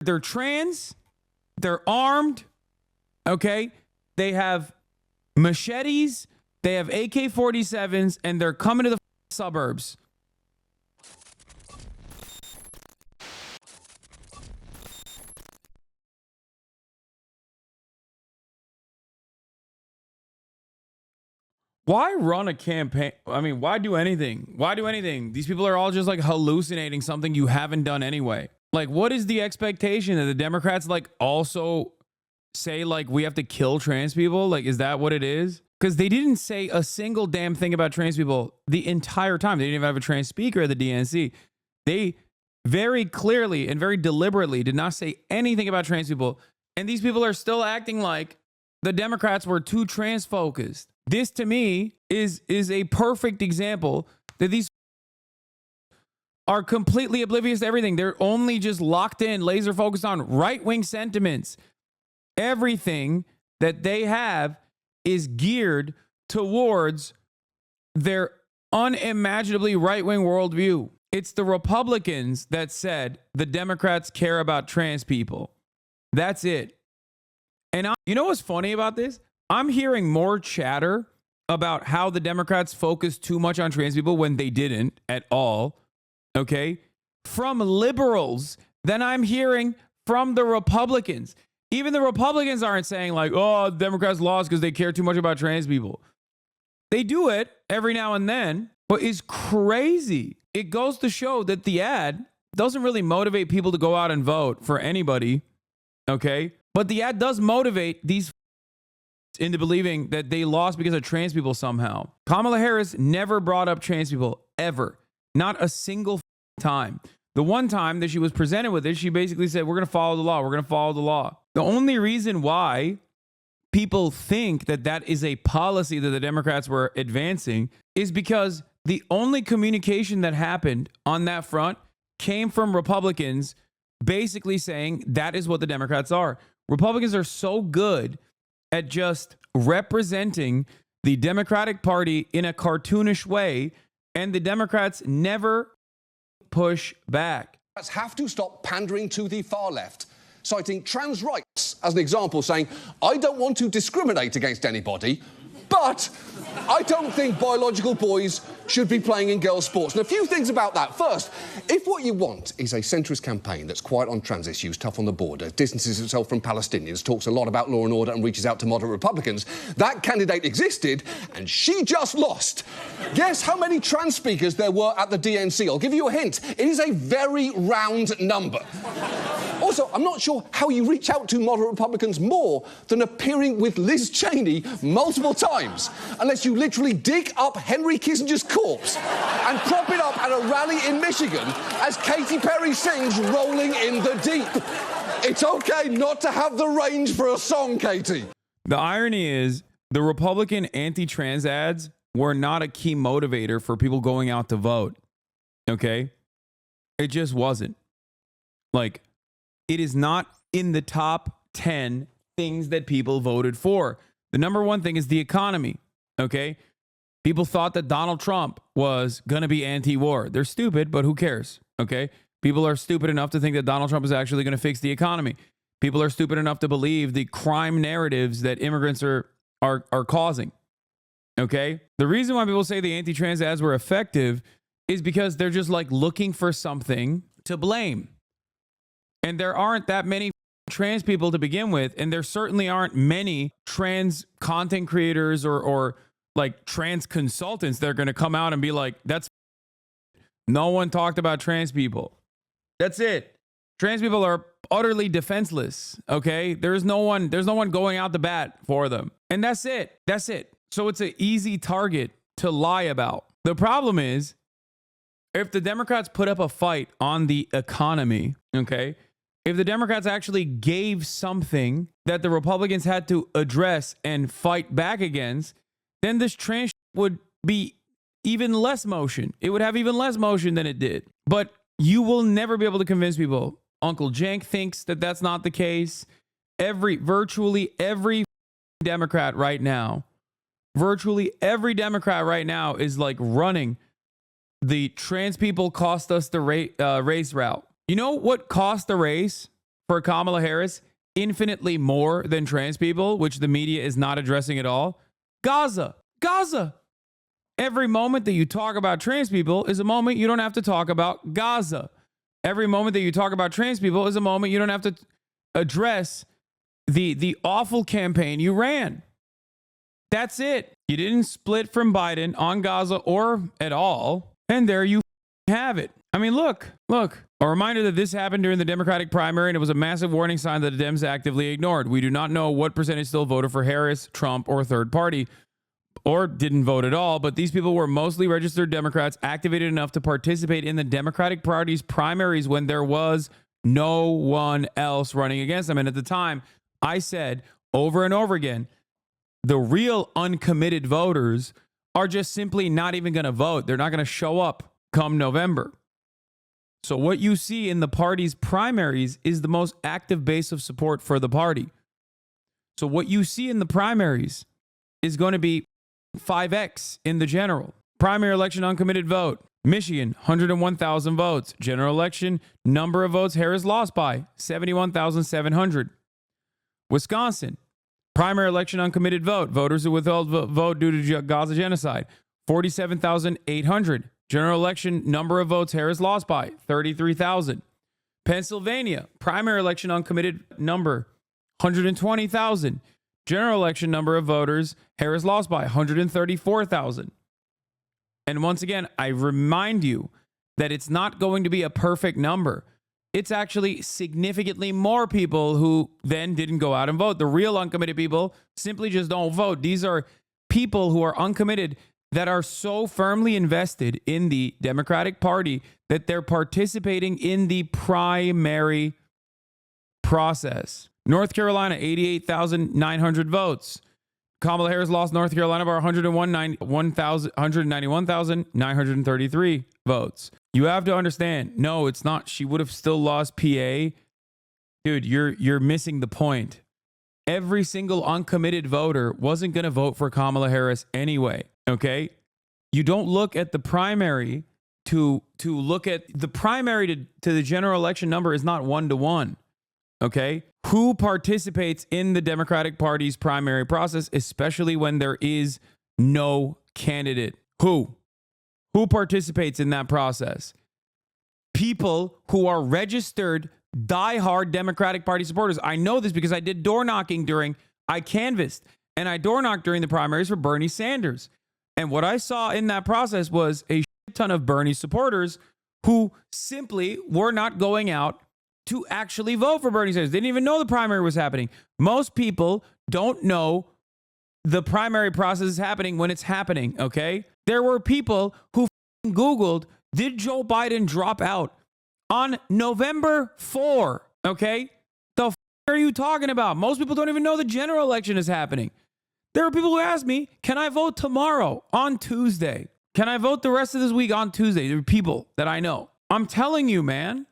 They're trans, they're armed, okay? They have machetes, they have AK-47s, and they're coming to the suburbs. Why run a campaign? I mean, why do anything? Why do anything? These people are all just like hallucinating something you haven't done anyway. Like, what is the expectation that the Democrats like also say like we have to kill trans people? Like, is that what it is? Because they didn't say a single damn thing about trans people the entire time. They didn't even have a trans speaker at the DNC. They very clearly and very deliberately did not say anything about trans people. And these people are still acting like the Democrats were too trans focused. This to me is a perfect example that these are completely oblivious to everything. They're only just locked in, laser focused on right-wing sentiments. Everything that they have is geared towards their unimaginably right-wing worldview. It's the Republicans that said the Democrats care about trans people. That's it. And you know what's funny about this? I'm hearing more chatter about how the Democrats focused too much on trans people when they didn't at all, okay, from liberals than I'm hearing from the Republicans. Even the Republicans aren't saying like, oh, the Democrats lost because they care too much about trans people. They do it every now and then, but it's crazy. It goes to show that the ad doesn't really motivate people to go out and vote for anybody, okay? But the ad does motivate these into believing that they lost because of trans people somehow. Kamala Harris never brought up trans people, ever. Not a single time. The one time that she was presented with it, she basically said, we're going to follow the law. We're going to follow the law. The only reason why people think that that is a policy that the Democrats were advancing is because the only communication that happened on that front came from Republicans basically saying that is what the Democrats are. Republicans are so good at just representing the Democratic Party in a cartoonish way, and the Democrats never push back. Have to stop pandering to the far left, citing trans rights as an example, saying, I don't want to discriminate against anybody, but I don't think biological boys should be playing in girls' sports. And a few things about that. First, if what you want is a centrist campaign that's quiet on trans issues, tough on the border, distances itself from Palestinians, talks a lot about law and order and reaches out to moderate Republicans, that candidate existed and she just lost. Guess how many trans speakers there were at the DNC? I'll give you a hint. It is a very round number. Also, I'm not sure how you reach out to moderate Republicans more than appearing with Liz Cheney multiple times, unless you literally dig up Henry Kissinger's corpse and prop it up at a rally in Michigan as Katy Perry sings Rolling in the Deep. It's okay not to have the range for a song, Katy. The irony is the Republican anti-trans ads were not a key motivator for people going out to vote, okay? It just wasn't. Like, it is not in the top 10 things that people voted for. The number one thing is the economy, okay? People thought that Donald Trump was going to be anti-war. They're stupid, but who cares, okay? People are stupid enough to think that Donald Trump is actually going to fix the economy. People are stupid enough to believe the crime narratives that immigrants are causing, okay? The reason why people say the anti-trans ads were effective is because they're just like looking for something to blame. And there aren't that many trans people to begin with, and there certainly aren't many trans content creators or like trans consultants that are going to come out and be like, that's no one talked about trans people. That's it. Trans people are utterly defenseless, okay? There's no one going out to bat for them. And that's it. That's it. So it's an easy target to lie about. The problem is, if the Democrats put up a fight on the economy, okay, if the Democrats actually gave something that the Republicans had to address and fight back against, then this trans would be even less motion. It would have even less motion than it did. But you will never be able to convince people. Uncle Cenk thinks that that's not the case. Virtually every Democrat right now is like running the trans people cost us the race route. You know what cost the race for Kamala Harris infinitely more than trans people, which the media is not addressing at all? Gaza. Every moment that you talk about trans people is a moment you don't have to talk about Gaza. Every moment that you talk about trans people is a moment you don't have to address the awful campaign you ran. That's it. You didn't split from Biden on Gaza or at all. And there you have it. I mean, look. A reminder that this happened during the Democratic primary, and it was a massive warning sign that the Dems actively ignored. We do not know what percentage still voted for Harris, Trump, or third party, or didn't vote at all, but these people were mostly registered Democrats activated enough to participate in the Democratic Party's primaries when there was no one else running against them. And at the time, I said over and over again, the real uncommitted voters are just simply not even going to vote. They're not going to show up come November. So what you see in the party's primaries is the most active base of support for the party. So what you see in the primaries is going to be 5x in the general. Primary election uncommitted vote. Michigan, 101,000 votes. General election, number of votes Harris lost by, 71,700. Wisconsin, primary election uncommitted vote. Voters who withheld vote due to Gaza genocide, 47,800. General election, number of votes Harris lost by, 33,000. Pennsylvania, primary election uncommitted number, 120,000. General election number of voters Harris lost by, 134,000. And once again, I remind you that it's not going to be a perfect number. It's actually significantly more people who then didn't go out and vote. The real uncommitted people simply just don't vote. These are people who are uncommitted that are so firmly invested in the Democratic Party that they're participating in the primary process. North Carolina, 88,900 votes. Kamala Harris lost North Carolina by 191,933 votes. You have to understand, no, it's not. She would have still lost PA. Dude, you're missing the point. Every single uncommitted voter wasn't going to vote for Kamala Harris anyway, okay? You don't look at the primary to look at the primary to the general election number is not 1-to-1, okay? Who participates in the Democratic Party's primary process, especially when there is no candidate? Who participates in that process? People who are registered diehard Democratic Party supporters. I know this because I did door knocking I canvassed and I door knocked during the primaries for Bernie Sanders. And what I saw in that process was a shit ton of Bernie supporters who simply were not going out to actually vote for Bernie Sanders. They didn't even know the primary was happening. Most people don't know the primary process is happening when it's happening, okay? There were people who Googled, did Joe Biden drop out on November 4, okay? The are you talking about? Most people don't even know the general election is happening. There are people who ask me, can I vote tomorrow on Tuesday? Can I vote the rest of this week on Tuesday? There are people that I know. I'm telling you, man,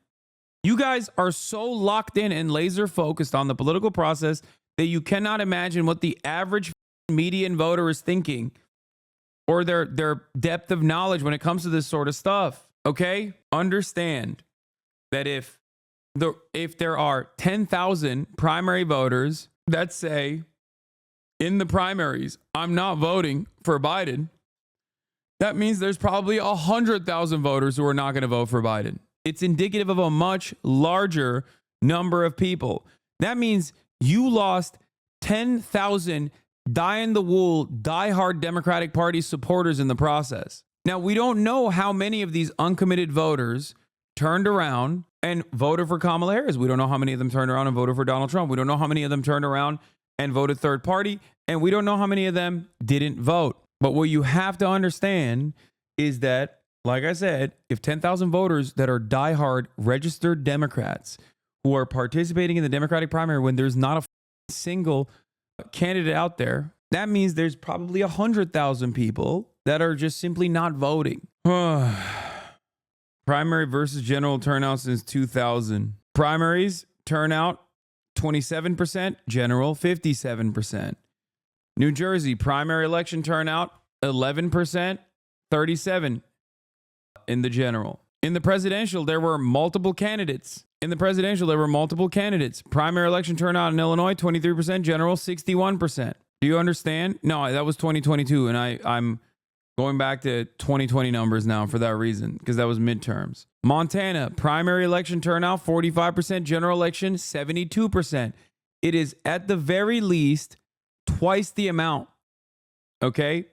you guys are so locked in and laser focused on the political process that you cannot imagine what the average median voter is thinking or their depth of knowledge when it comes to this sort of stuff. Okay? Understand that if there are 10,000 primary voters that say in the primaries, I'm not voting for Biden, that means there's probably 100,000 voters who are not going to vote for Biden. It's indicative of a much larger number of people. That means you lost 10,000 die-in-the-wool, die-hard Democratic Party supporters in the process. Now, we don't know how many of these uncommitted voters turned around and voted for Kamala Harris. We don't know how many of them turned around and voted for Donald Trump. We don't know how many of them turned around and voted third party. And we don't know how many of them didn't vote. But what you have to understand is that, like I said, if 10,000 voters that are diehard registered Democrats who are participating in the Democratic primary when there's not a single candidate out there, that means there's probably 100,000 people that are just simply not voting. Primary versus general turnout since 2000. Primaries turnout 27%, general 57%. New Jersey primary election turnout 11%, 37% in the general. In the presidential, there were multiple candidates. In the presidential, there were multiple candidates. Primary election turnout in Illinois, 23%, general, 61%. Do you understand? No, that was 2022, and I'm going back to 2020 numbers now for that reason, because that was midterms. Montana, primary election turnout, 45%, general election, 72%. It is at the very least twice the amount, okay?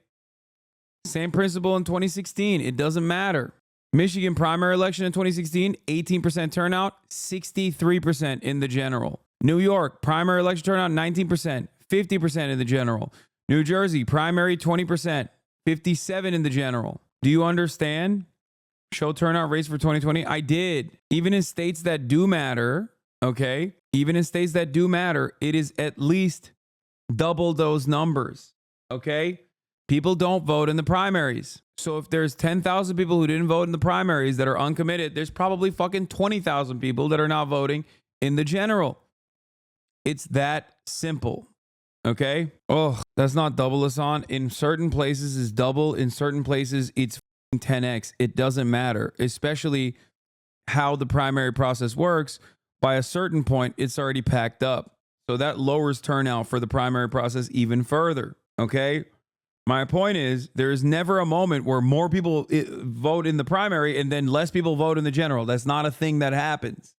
Same principle in 2016. It doesn't matter. Michigan primary election in 2016, 18% turnout, 63% in the general. New York primary election turnout, 19%, 50% in the general. New Jersey primary, 20%, 57% in the general. Do you understand? Show turnout rates for 2020. I did. Even in states that do matter, okay? Even in states that do matter, it is at least double those numbers, okay? People don't vote in the primaries. So if there's 10,000 people who didn't vote in the primaries that are uncommitted, there's probably fucking 20,000 people that are not voting in the general. It's that simple. Okay? Oh, that's not double, Hasan. In certain places it's double. In certain places it's 10x. It doesn't matter, especially how the primary process works. By a certain point, it's already packed up. So that lowers turnout for the primary process even further. Okay? My point is, there is never a moment where more people vote in the primary and then less people vote in the general. That's not a thing that happens.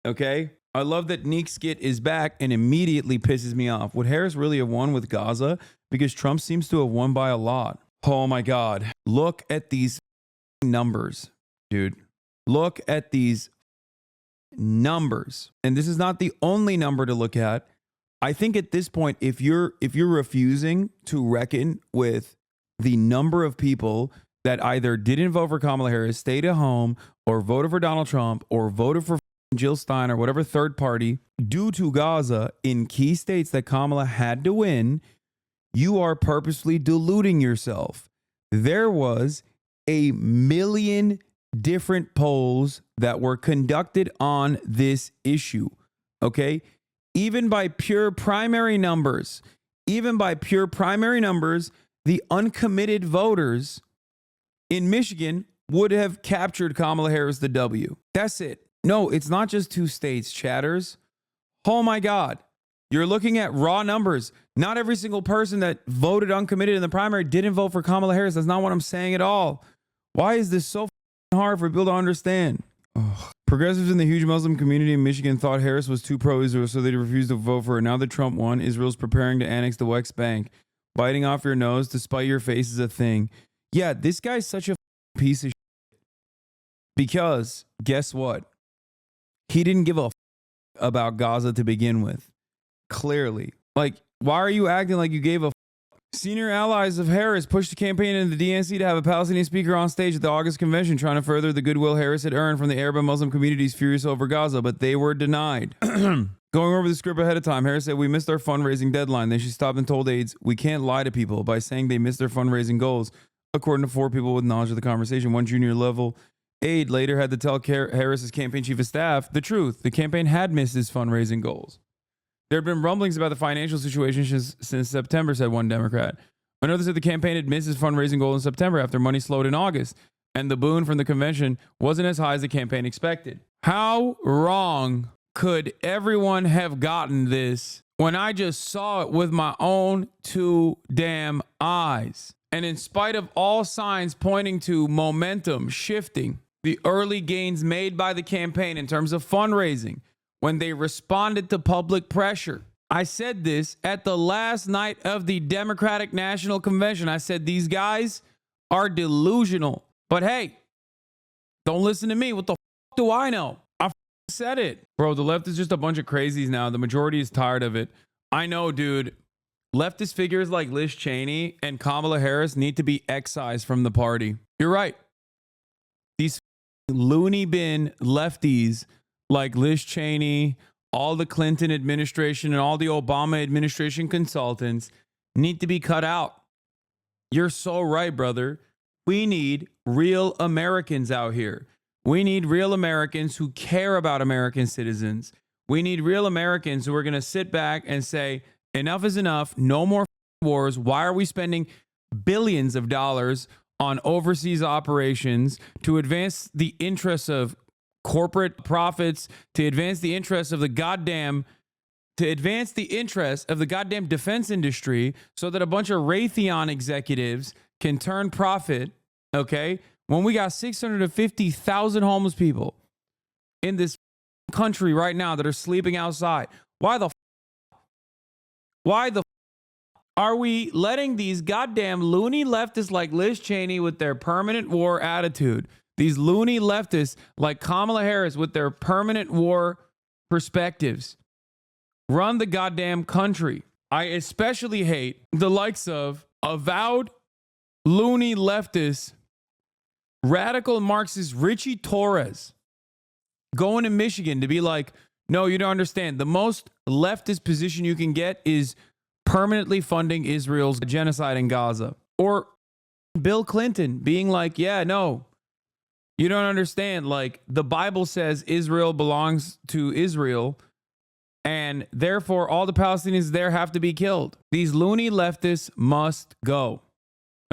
Okay? I love that Neek's skit is back and immediately pisses me off. Would Harris really have won with Gaza? Because Trump seems to have won by a lot. Oh my God. Look at these numbers, dude. Look at these numbers. And this is not the only number to look at. I think at this point, if you're refusing to reckon with the number of people that either didn't vote for Kamala Harris, stayed at home, or voted for Donald Trump, or voted for Jill Stein or whatever third party due to Gaza in key states that Kamala had to win, you are purposely deluding yourself. There was 1 million different polls that were conducted on this issue. Okay? Even by pure primary numbers, the uncommitted voters in Michigan would have captured Kamala Harris the W. That's it. No, it's not just 2 states, chatters. Oh my God. You're looking at raw numbers. Not every single person that voted uncommitted in the primary didn't vote for Kamala Harris. That's not what I'm saying at all. Why is this so hard for people to understand? Ugh. Progressives in the huge Muslim community in Michigan thought Harris was too pro-Israel, so they refused to vote for her. Now that Trump won, Israel's preparing to annex the West Bank. Biting off your nose to spite your face is a thing. Yeah, this guy's such a piece of shit. Because, guess what? He didn't give a about Gaza to begin with. Clearly. Like, why are you acting like you gave a Senior allies of Harris pushed the campaign in the DNC to have a Palestinian speaker on stage at the August convention, trying to further the goodwill Harris had earned from the Arab and Muslim communities furious over Gaza, but they were denied. Going over the script ahead of time, Harris said, "We missed our fundraising deadline." Then she stopped and told aides, "We can't lie to people by saying they missed their fundraising goals," according to 4 people with knowledge of the conversation. One junior level aide later had to tell Harris's campaign chief of staff the truth. The campaign had missed its fundraising goals. There had been rumblings about the financial situation since September, said one Democrat. Another said the campaign had missed its fundraising goal in September after money slowed in August, and the boon from the convention wasn't as high as the campaign expected. How wrong could everyone have gotten this when I just saw it with my own 2 damn eyes? And in spite of all signs pointing to momentum shifting, the early gains made by the campaign in terms of fundraising, when they responded to public pressure. I said this at the last night of the Democratic National Convention. I said, these guys are delusional. But hey, don't listen to me. What the do I know? I said it. Bro, the left is just a bunch of crazies now. The majority is tired of it. I know, dude. Leftist figures like Liz Cheney and Kamala Harris need to be excised from the party. You're right. These loony bin lefties like Liz Cheney, all the Clinton administration, and all the Obama administration consultants need to be cut out. You're so right, brother. We need real Americans out here. We need real Americans who care about American citizens. We need real Americans who are going to sit back and say, enough is enough. No more wars. Why are we spending billions of dollars on overseas operations to advance the interests of corporate profits to advance the interests of the goddamn defense industry so that a bunch of Raytheon executives can turn profit, okay? When we got 650,000 homeless people in this country right now that are sleeping outside, why the are we letting these goddamn loony leftists like Liz Cheney with their permanent war attitude, these loony leftists like Kamala Harris with their permanent war perspectives, run the goddamn country? I especially hate the likes of avowed loony leftists, radical Marxist Richie Torres, going to Michigan to be like, no, you don't understand. The most leftist position you can get is permanently funding Israel's genocide in Gaza. Or Bill Clinton being like, yeah, no, you don't understand. Like, the Bible says Israel belongs to Israel, and therefore all the Palestinians there have to be killed. These loony leftists must go.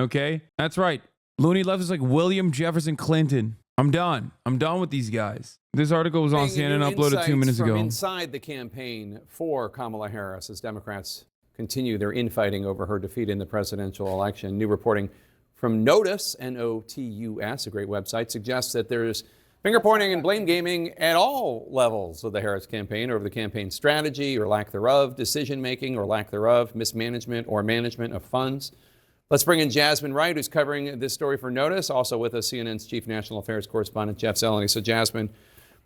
Okay? That's right. Loony leftists like William Jefferson Clinton. I'm done with these guys. This article was on CNN, uploaded 2 minutes ago. Inside the campaign for Kamala Harris as Democrats continue their infighting over her defeat in the presidential election. New reporting from Notus, N-O-T-U-S, a great website, suggests that there's finger pointing and blame gaming at all levels of the Harris campaign over the campaign strategy or lack thereof, decision making or lack thereof, mismanagement or management of funds. Let's bring in Jasmine Wright, who's covering this story for Notice. Also with us, CNN's chief national affairs correspondent, Jeff Zeleny. So Jasmine,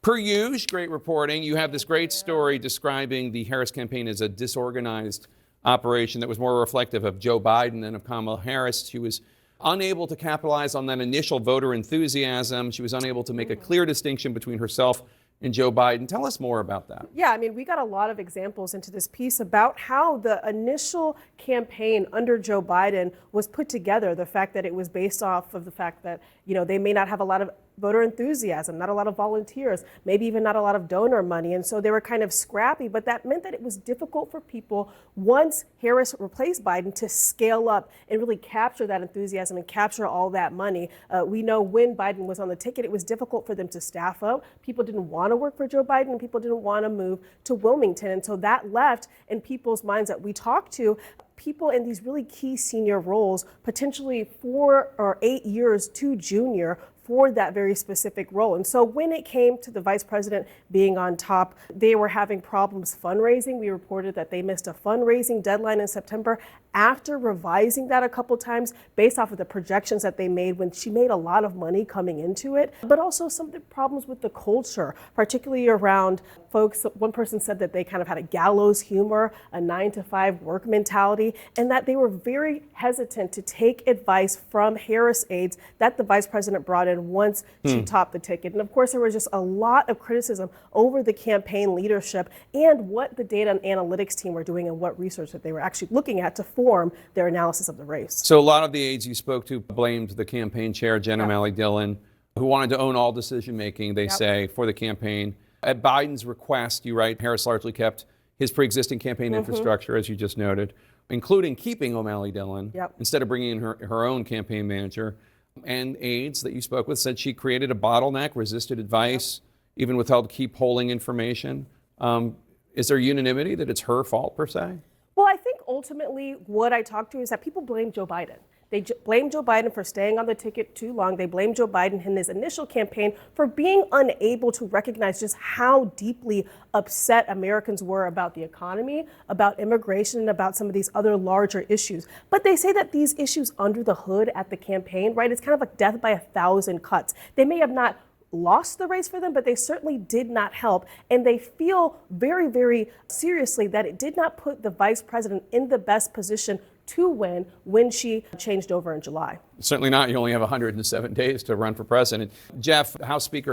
per usual, great reporting. You have this great story describing the Harris campaign as a disorganized operation that was more reflective of Joe Biden than of Kamala Harris. She was unable to capitalize on that initial voter enthusiasm. She was unable to make a clear distinction between herself and Joe Biden. Tell us more about that. Yeah, I mean, we got a lot of examples into this piece about how the initial campaign under Joe Biden was put together. The fact that it was based off of the fact that, you know, they may not have a lot of voter enthusiasm, not a lot of volunteers, maybe even not a lot of donor money. And so they were kind of scrappy, but that meant that it was difficult for people once Harris replaced Biden to scale up and really capture that enthusiasm and capture all that money. We know when Biden was on the ticket, it was difficult for them to staff up. People didn't want to work for Joe Biden and people didn't want to move to Wilmington. And so that left in people's minds that we talked to people in these really key senior roles, potentially 4 or 8 years too junior for that very specific role. And so when it came to the vice president being on top, they were having problems fundraising. We reported that they missed a fundraising deadline in September after revising that a couple times based off of the projections that they made when she made a lot of money coming into it, but also some of the problems with the culture, particularly around folks. One person said that they kind of had a gallows humor, a 9-to-5 work mentality, and that they were very hesitant to take advice from Harris aides that the vice president brought in once she topped the ticket. And of course, there was just a lot of criticism over the campaign leadership and what the data and analytics team were doing and what research that they were actually looking at to form their analysis of the race. So a lot of the aides you spoke to blamed the campaign chair, Jen O'Malley Dillon, who wanted to own all decision making, they say, for the campaign. At Biden's request, you write, Harris largely kept his pre-existing campaign infrastructure, as you just noted, including keeping O'Malley Dillon instead of bringing in her own campaign manager. And aides that you spoke with said she created a bottleneck, resisted advice, even withheld key polling information. Is there unanimity that it's her fault, per se? Well, I think ultimately what I talked to is that people blame Joe Biden. They blame Joe Biden for staying on the ticket too long. They blame Joe Biden in his initial campaign for being unable to recognize just how deeply upset Americans were about the economy, about immigration, and about some of these other larger issues. But they say that these issues under the hood at the campaign, right, it's kind of like death by 1,000 cuts. They may have not lost the race for them, but they certainly did not help. And they feel very, very seriously that it did not put the vice president in the best position to win when she changed over in July. Certainly not. You only have 107 days to run for president. Jeff,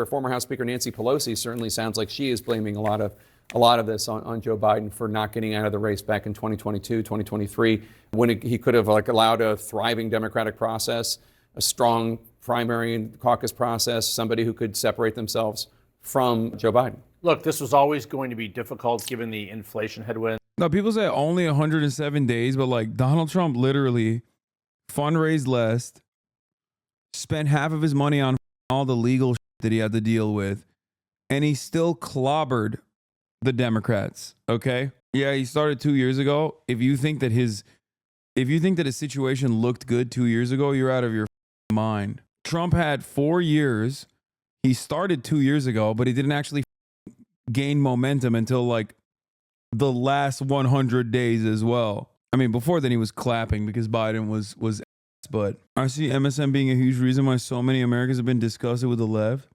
former House Speaker Nancy Pelosi certainly sounds like she is blaming a lot of this on Joe Biden for not getting out of the race back in 2022, 2023, when he could have allowed a thriving Democratic process, a strong primary and caucus process, somebody who could separate themselves from Joe Biden. Look, this was always going to be difficult given the inflation headwind. No, people say only 107 days, but like Donald Trump literally fundraised less, spent half of his money on all the legal shit that he had to deal with, and he still clobbered the Democrats. Okay. Yeah, he started 2 years ago. If you think that his situation looked good 2 years ago, you're out of your mind. Trump had 4 years. He started 2 years ago, but he didn't actually gain momentum until like the last 100 days as well. I mean, before then he was clapping because Biden was but I see MSM being a huge reason why so many Americans have been disgusted with the left.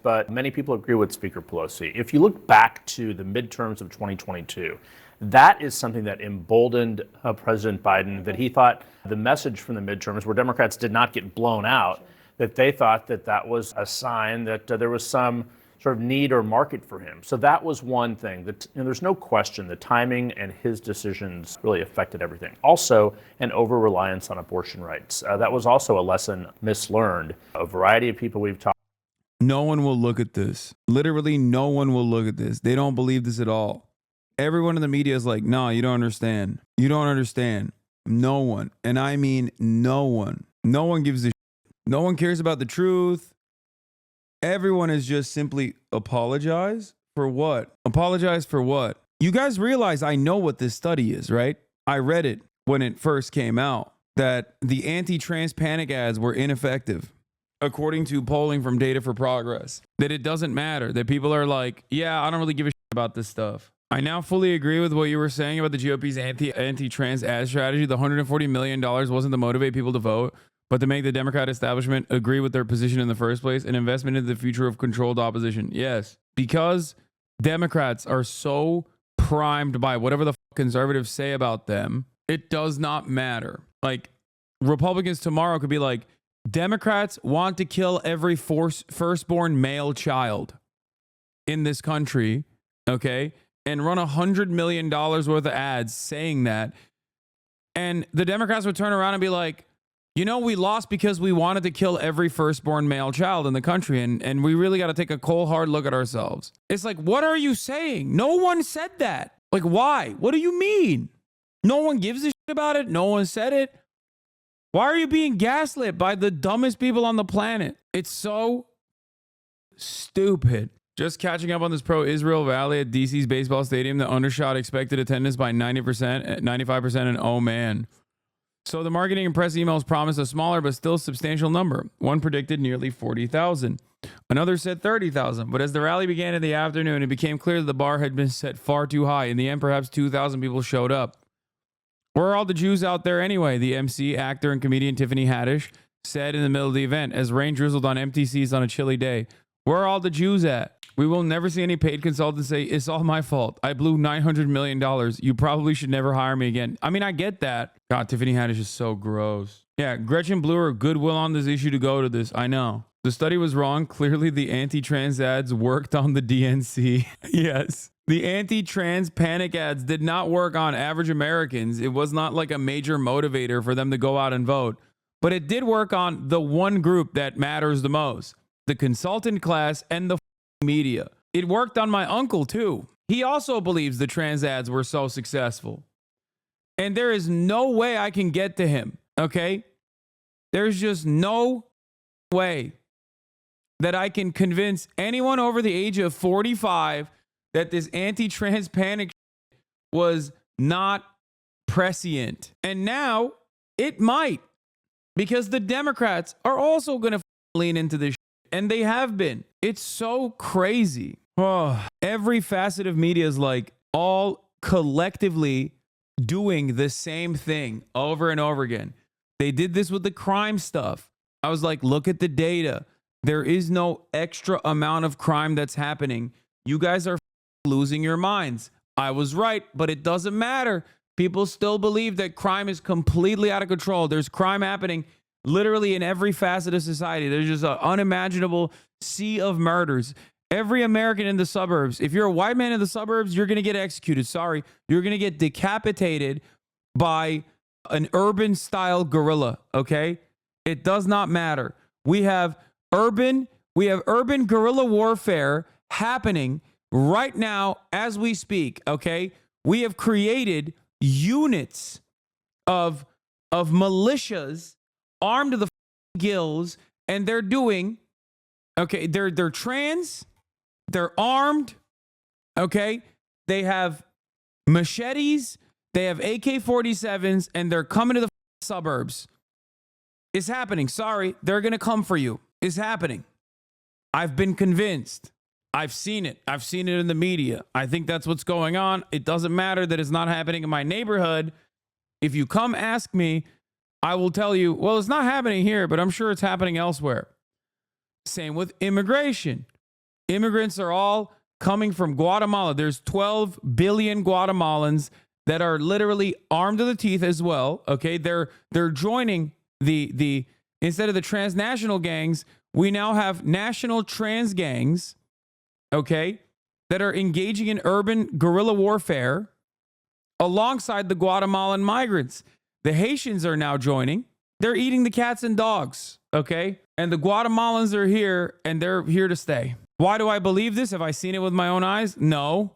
But many people agree with Speaker Pelosi. If you look back to the midterms of 2022, that is something that emboldened President Biden, that he thought the message from the midterms, where Democrats did not get blown out, that they thought that that was a sign that there was some sort of need or market for him. So that was one thing. That, there's no question the timing and his decisions really affected everything. Also, an over-reliance on abortion rights. That was also a lesson mislearned. A variety of people we've talked. No one will look at this. Literally, no one will look at this. They don't believe this at all. Everyone in the media is like, no, you don't understand. You don't understand. No one. And I mean no one. No one gives a shit. No one cares about the truth. Everyone is just simply apologize for what? Apologize for what? You guys realize I know what this study is, right? I read it when it first came out, that the anti-trans panic ads were ineffective, according to polling from Data for Progress. That it doesn't matter. That people are like, yeah, I don't really give a shit about this stuff. I now fully agree with what you were saying about the GOP's anti-trans ad strategy. The $140 million wasn't to motivate people to vote, but to make the Democrat establishment agree with their position in the first place, an investment into the future of controlled opposition. Yes, because Democrats are so primed by whatever the conservatives say about them, it does not matter. Like, Republicans tomorrow could be like, Democrats want to kill every firstborn male child in this country, okay? And run $100 million worth of ads saying that. And the Democrats would turn around and be like, you know, we lost because we wanted to kill every firstborn male child in the country. And we really got to take a cold, hard look at ourselves. It's like, what are you saying? No one said that. Like, why? What do you mean? No one gives a shit about it. No one said it. Why are you being gaslit by the dumbest people on the planet? It's so stupid. Just catching up on this pro-Israel rally at DC's baseball stadium that undershot expected attendance by 90%, 95%, and oh man. So the marketing and press emails promised a smaller but still substantial number. One predicted nearly 40,000. Another said 30,000. But as the rally began in the afternoon, it became clear that the bar had been set far too high. In the end, perhaps 2,000 people showed up. Where are all the Jews out there anyway? The MC, actor, and comedian Tiffany Haddish said in the middle of the event as rain drizzled on empty seats on a chilly day. Where are all the Jews at? We will never see any paid consultants say, it's all my fault. I blew $900 million. You probably should never hire me again. I mean, I get that. God, Tiffany Haddish is so gross. Yeah, Gretchen blew her goodwill on this issue to go to this. I know. The study was wrong. Clearly, the anti-trans ads worked on the DNC. Yes. The anti-trans panic ads did not work on average Americans. It was not like a major motivator for them to go out and vote. But it did work on the one group that matters the most. The consultant class and the media. It worked on my uncle too. He also believes the trans ads were so successful. And there is no way I can get to him, okay? There's just no way that I can convince anyone over the age of 45 that this anti-trans panic was not prescient. And now it might, because the Democrats are also going to lean into this. And they have been. It's so crazy. Oh, every facet of media is like all collectively doing the same thing over and over again. They did this with the crime stuff. I was like, look at the data. There is no extra amount of crime that's happening. You guys are losing your minds. I was right, but it doesn't matter. People still believe that crime is completely out of control. There's crime happening literally in every facet of society. There's just an unimaginable sea of murders. Every American in the suburbs, if you're a white man in the suburbs, you're going to get executed. Sorry. You're going to get decapitated by an urban style guerrilla. Okay. It does not matter. We have urban guerrilla warfare happening right now as we speak. Okay. We have created units of militias armed to the gills, and they're doing, okay, they're trans, They're armed, okay? They have machetes, they have AK-47s, and they're coming to the suburbs. It's happening. Sorry, they're going to come for you. It's happening. I've been convinced. I've seen it. I've seen it in the media. I think that's what's going on. It doesn't matter that it's not happening in my neighborhood. If you come ask me, I will tell you, well, it's not happening here, but I'm sure it's happening elsewhere. Same with immigration. Immigrants are all coming from Guatemala. There's 12 billion Guatemalans that are literally armed to the teeth as well. Okay, they're joining the instead of the transnational gangs, we now have national trans gangs, okay, that are engaging in urban guerrilla warfare alongside the Guatemalan migrants. The Haitians are now joining. They're eating the cats and dogs, okay? And the Guatemalans are here, and they're here to stay. Why do I believe this? Have I seen it with my own eyes? No.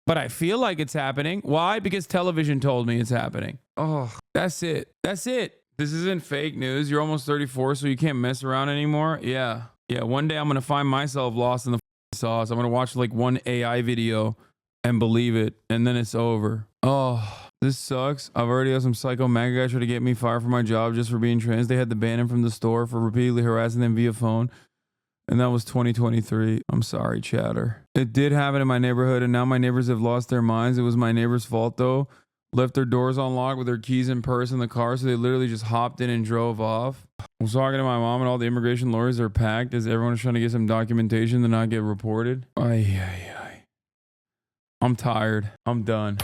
But I feel like it's happening. Why? Because television told me it's happening. Oh, that's it. That's it. This isn't fake news. You're almost 34, so you can't mess around anymore. Yeah. One day I'm going to find myself lost in the sauce. I'm going to watch like one AI video and believe it, and then it's over. Oh, this sucks. I've already had some psycho MAGA guys try to get me fired from my job just for being trans. They had to ban him from the store for repeatedly harassing them via phone. And that was 2023. I'm sorry, chatter. It did happen in my neighborhood, and now my neighbors have lost their minds. It was my neighbor's fault, though. Left their doors unlocked with their keys and purse in the car, so they literally just hopped in and drove off. I was talking to my mom, and all the immigration lawyers are packed as everyone's trying to get some documentation to not get reported. Ay. I'm tired. I'm done.